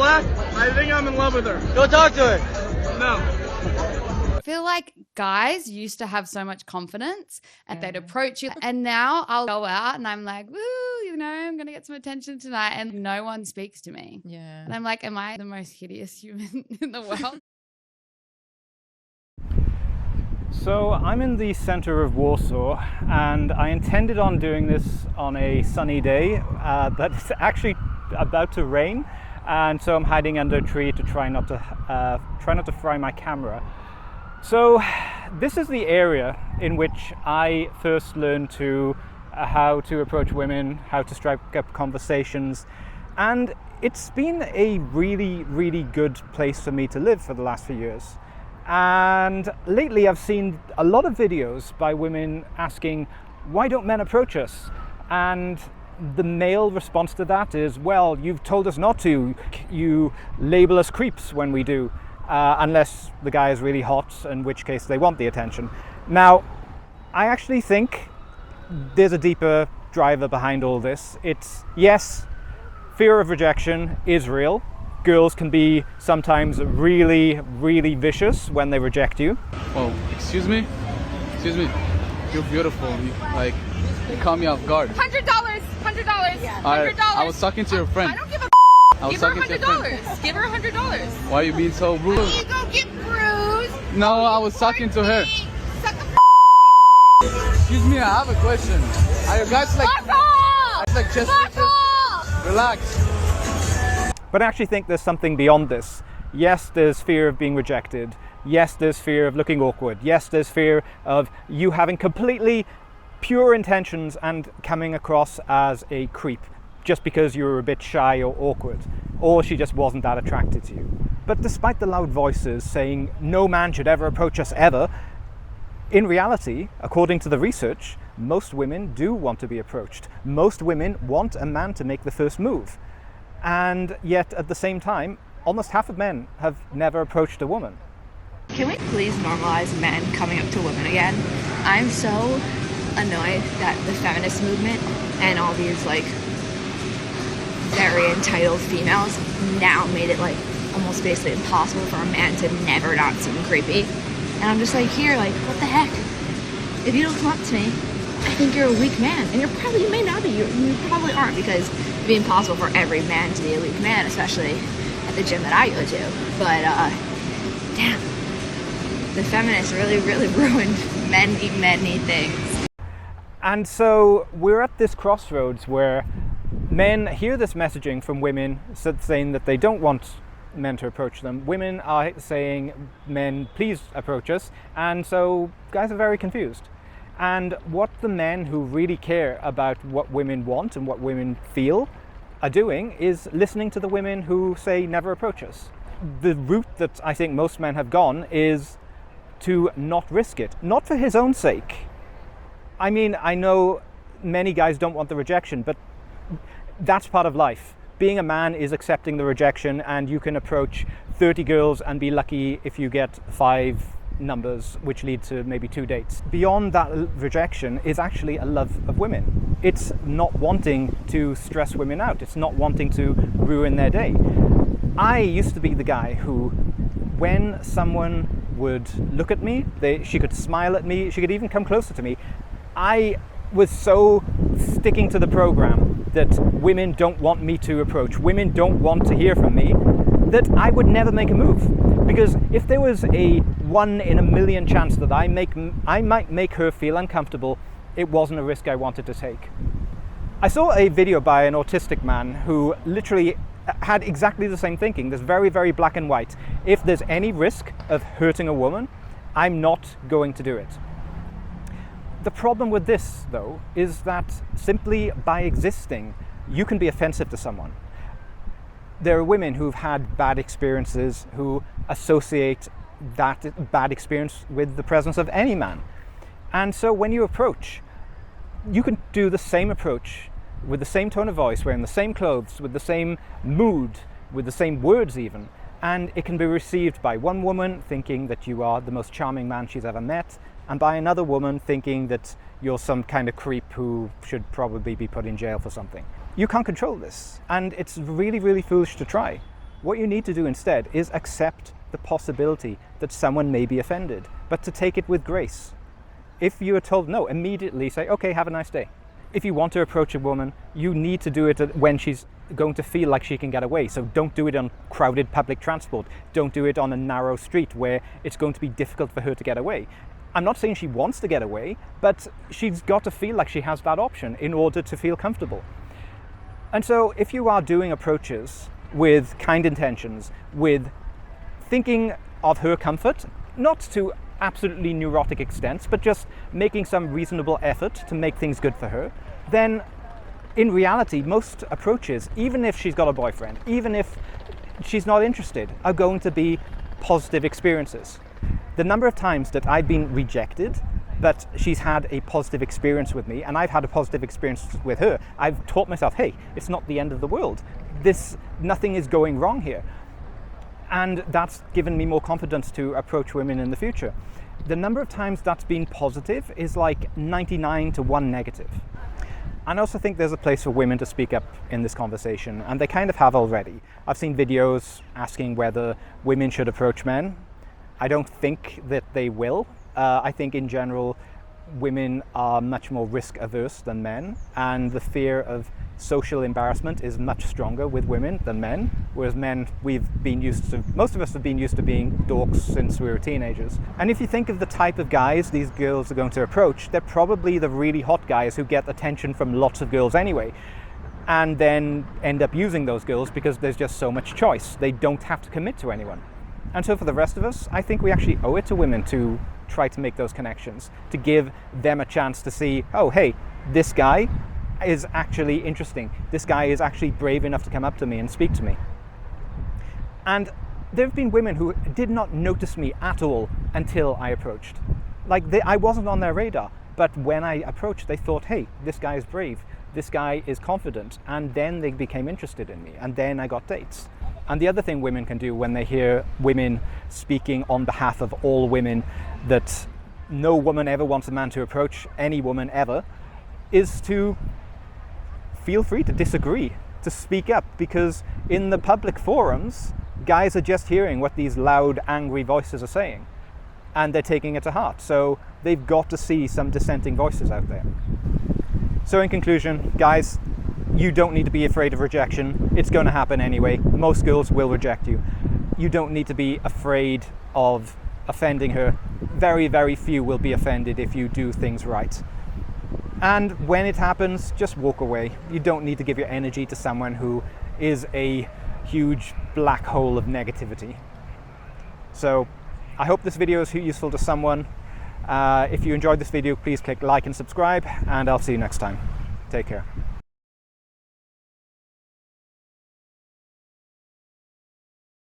Huh? I think I'm in love with her. Go talk to her. No. I feel like guys used to have so much confidence and they'd approach you, and now I'll go out and I'm like, woo, I'm going to get some attention tonight, and no one speaks to me. Yeah. And I'm like, am I the most hideous human in the world? So I'm in the center of Warsaw, and I intended on doing this on a sunny day, but it's actually about to rain, and so I'm hiding under a tree to try not to fry my camera. So this is the area in which I first learned how to approach women, how to strike up conversations, and it's been a really, really good place for me to live for the last few years. And lately I've seen a lot of videos by women asking, why don't men approach us? And the male response to that is, well, you've told us not to. You label us creeps when we do, unless the guy is really hot, in which case they want the attention. Now, I actually think there's a deeper driver behind all this. It's, yes, fear of rejection is real. Girls can be sometimes really, really vicious when they reject you. Oh, excuse me? Excuse me. You're beautiful. You caught me off guard. $100. $100. I was talking to your friend. I don't give a I was Give her talking to your friend. $100. Give her $100. Why are you being so rude? You go get bruised. No, I was talking to her. Suck a Excuse me, I have a question. Are you guys like... Fuck off! Like just relax. But I actually think there's something beyond this. Yes, there's fear of being rejected. Yes, there's fear of looking awkward. Yes, there's fear of you having completely pure intentions and coming across as a creep just because you were a bit shy or awkward, or she just wasn't that attracted to you. But despite the loud voices saying no man should ever approach us ever, in reality, according to the research, most women do want to be approached. Most women want a man to make the first move. And yet, at the same time, almost half of men have never approached a woman. Can we please normalize men coming up to women again? I'm so annoyed that the feminist movement and all these very entitled females now made it almost basically impossible for a man to never not seem creepy. And I'm just what the heck? If you don't come up to me, I think you're a weak man. And you may not be. You probably aren't, because it'd be impossible for every man to be a weak man, especially at the gym that I go to. But, damn. The feminists really, really ruined many things. And so we're at this crossroads where men hear this messaging from women saying that they don't want men to approach them. Women are saying, men, please approach us. And so guys are very confused. And what the men who really care about what women want and what women feel are doing is listening to the women who say never approach us. The route that I think most men have gone is to not risk it, not for his own sake. I mean, I know many guys don't want the rejection, but that's part of life. Being a man is accepting the rejection, and you can approach 30 girls and be lucky if you get 5 numbers, which lead to maybe 2 dates. Beyond that rejection is actually a love of women. It's not wanting to stress women out. It's not wanting to ruin their day. I used to be the guy who, when someone would look at me, she could smile at me, she could even come closer to me, I was so sticking to the program that women don't want me to approach, women don't want to hear from me, that I would never make a move. Because if there was a 1 in a million chance that I might make her feel uncomfortable, it wasn't a risk I wanted to take. I saw a video by an autistic man who literally had exactly the same thinking. There's very, very black and white. If there's any risk of hurting a woman, I'm not going to do it. The problem with this, though, is that simply by existing, you can be offensive to someone. There are women who've had bad experiences who associate that bad experience with the presence of any man. And so when you approach, you can do the same approach with the same tone of voice, wearing the same clothes, with the same mood, with the same words even, and it can be received by one woman thinking that you are the most charming man she's ever met, and by another woman thinking that you're some kind of creep who should probably be put in jail for something. You can't control this, and it's really, really foolish to try. What you need to do instead is accept the possibility that someone may be offended, but to take it with grace. If you are told no, immediately say, okay, have a nice day. If you want to approach a woman, you need to do it when she's going to feel like she can get away. So don't do it on crowded public transport. Don't do it on a narrow street where it's going to be difficult for her to get away. I'm not saying she wants to get away, but she's got to feel like she has that option in order to feel comfortable. And so if you are doing approaches with kind intentions, with thinking of her comfort, not to absolutely neurotic extents, but just making some reasonable effort to make things good for her, then in reality, most approaches, even if she's got a boyfriend, even if she's not interested, are going to be positive experiences. The number of times that I've been rejected, but she's had a positive experience with me, and I've had a positive experience with her, I've taught myself, hey, it's not the end of the world. Nothing is going wrong here. And that's given me more confidence to approach women in the future. The number of times that's been positive is like 99 to 1 negative. And I also think there's a place for women to speak up in this conversation, and they kind of have already. I've seen videos asking whether women should approach men. I don't think that they will. I think in general, women are much more risk averse than men, and the fear of social embarrassment is much stronger with women than men, whereas men, most of us have been used to being dorks since we were teenagers. And if you think of the type of guys these girls are going to approach, they're probably the really hot guys who get attention from lots of girls anyway, and then end up using those girls because there's just so much choice. They don't have to commit to anyone. And so for the rest of us, I think we actually owe it to women to try to make those connections, to give them a chance to see, oh, hey, this guy is actually interesting. This guy is actually brave enough to come up to me and speak to me. And there have been women who did not notice me at all until I approached. I wasn't on their radar, but when I approached, they thought, hey, this guy is brave, this guy is confident, and then they became interested in me, and then I got dates. And the other thing women can do when they hear women speaking on behalf of all women, that no woman ever wants a man to approach any woman ever, is to feel free to disagree, to speak up, because in the public forums, guys are just hearing what these loud, angry voices are saying, and they're taking it to heart. So they've got to see some dissenting voices out there. So in conclusion, guys, you don't need to be afraid of rejection. It's going to happen anyway. Most girls will reject you. You don't need to be afraid of offending her. Very, very few will be offended if you do things right. And when it happens, just walk away. You don't need to give your energy to someone who is a huge black hole of negativity. So I hope this video is useful to someone. If you enjoyed this video, please click like and subscribe, and I'll see you next time. Take care.